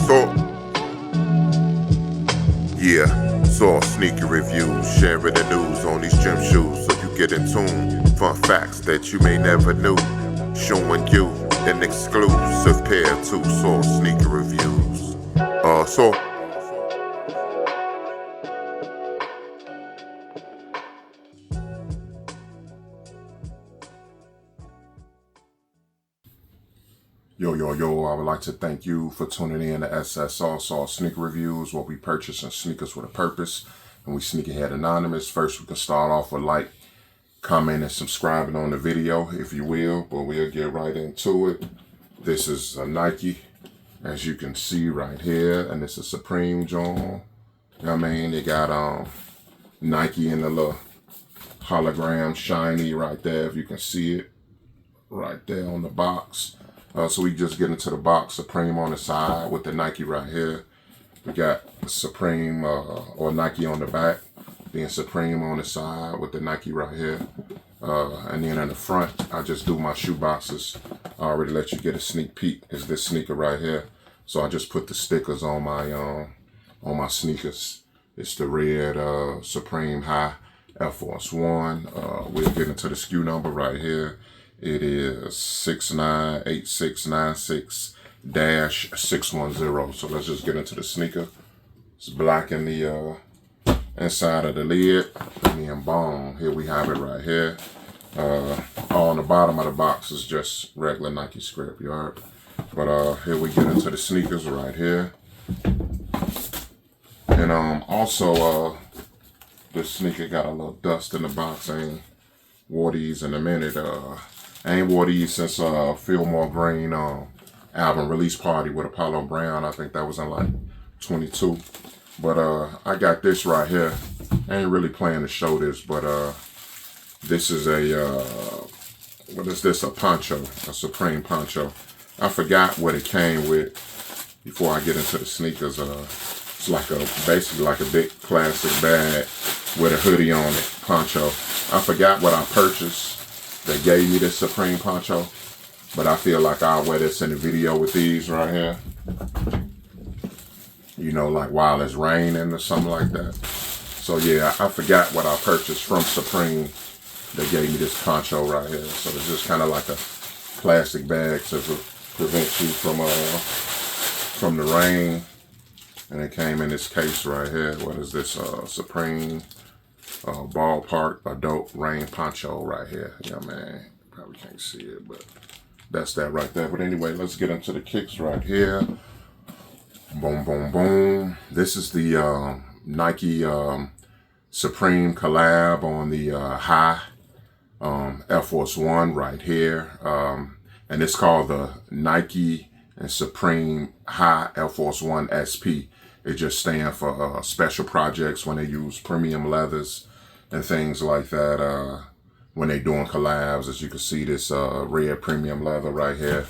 So, yeah, Saul Sneaker Reviews, sharing the news on these gym shoes so you get in tune. Fun facts that you may never knew, showing you an exclusive pair to Saul Sneaker Reviews. So, Yo, I would like to thank you for tuning in to SSR, Saul Sneaker Reviews, where we purchasing sneakers with a purpose, and we Sneakerhead Anonymous. First, we can start off with like, comment, and subscribing on the video, if you will, but we'll get right into it. This is a Nike, as you can see right here, and it's a Supreme joint. You know what I mean? They got Nike in the little hologram shiny right there, if you can see it, right there on the box. So we just get into the box, Supreme on the side with the Nike right here. We got Supreme or Nike on the back, then Supreme on the side with the Nike right here. And then in the front, I just do my shoe boxes. I already let you get a sneak peek. Is this sneaker right here? So I just put the stickers on my sneakers. It's the red Supreme High Air Force One. We'll get into the SKU number right here. It is 698696-610. So let's just get into the sneaker. It's black in the inside of the lid. And then boom, here we have it right here. On the bottom of the box is just regular Nike script, you heard? But here we get into the sneakers right here. And also this sneaker got a little dust in the box. I ain't wore these in a minute. I ain't wore these since Fillmore Green album release party with Apollo Brown. I think that was in like 22. But I got this right here. I ain't really planning to show this, but this is a what is this? A poncho, a Supreme poncho. I forgot what it came with before I get into the sneakers. It's like basically like a big plastic bag with a hoodie on it, poncho. I forgot what I purchased. They gave me this Supreme poncho, but I feel like I'll wear this in the video with these right here. You know, like while it's raining or something like that. So yeah, I forgot what I purchased from Supreme. They gave me this poncho right here. So it's just kind of like a plastic bag to prevent you from the rain. And it came in this case right here. What is this? Supreme Ballpark Adult Rain Poncho right here. Yeah, man. Probably can't see it, but that's that right there. But anyway, let's get into the kicks right here. Boom, boom, boom. This is the Nike Supreme collab on the High Air Force One right here. And it's called the Nike and Supreme High Air Force One SP. It just stands for special projects when they use premium leathers and things like that. When they doing collabs, as you can see, this red premium leather right here,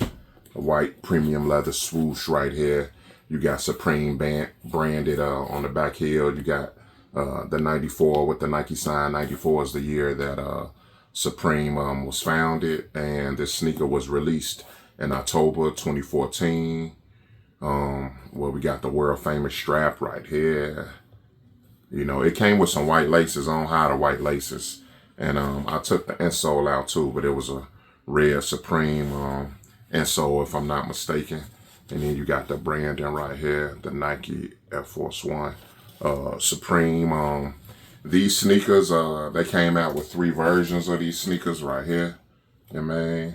a white premium leather swoosh right here. You got Supreme branded on the back heel. You got the 94 with the Nike sign. 94 is the year that Supreme was founded, and this sneaker was released in October 2014. Where we got the world famous strap right here. You know, it came with some white laces. I don't hide the white laces. And I took the insole out too, but it was a red Supreme insole, if I'm not mistaken. And then you got the branding right here, the Nike Air Force One Supreme. These sneakers, they came out with 3 versions of these sneakers right here. You know what I mean?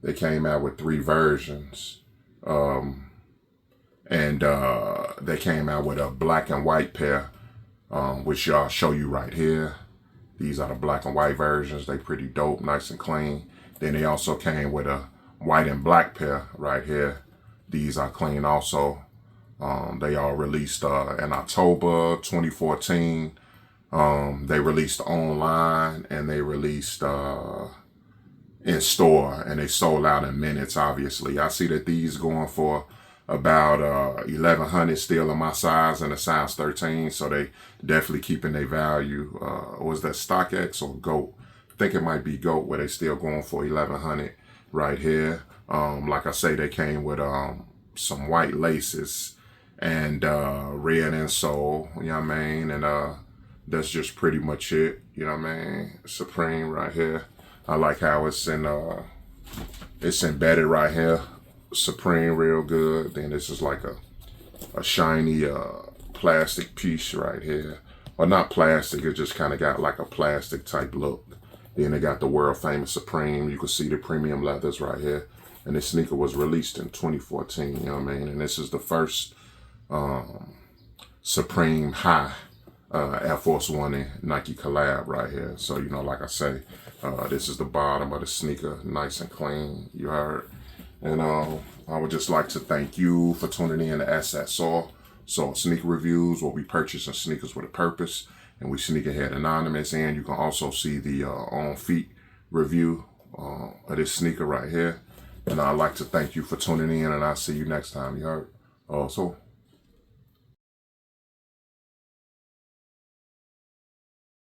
They came out with 3 versions. And they came out with a black and white pair, which I'll show you right here. These are the black and white versions. They pretty dope, nice and clean. Then they also came with a white and black pair right here. These are clean also. They all released in October 2014. They released online and they released in store, and they sold out in minutes, obviously. I see that these going for about 1,100 still in my size and a size 13, so they definitely keeping their value. Was that StockX or GOAT? I think it might be GOAT, where they still going for 1,100 right here. Like I say, they came with some white laces, and red insole, you know what I mean? And that's just pretty much it, you know what I mean? Supreme right here. I like how it's embedded right here. Supreme real good. Then this is like a shiny plastic piece right here. Well, not plastic, it just kind of got like a plastic type look. Then they got the world famous Supreme. You can see the premium leathers right here. And this sneaker was released in 2014, you know what I mean? And this is the first Supreme High Air Force One and Nike collab right here. So, you know, like I say, this is the bottom of the sneaker, nice and clean, you heard? And I would just like to thank you for tuning in to Saul Sneaker Reviews, where we purchasing sneakers with a purpose, and we sneakerhead anonymous. And you can also see the on feet review of this sneaker right here. And I'd like to thank you for tuning in, and I'll see you next time, you heard? Also.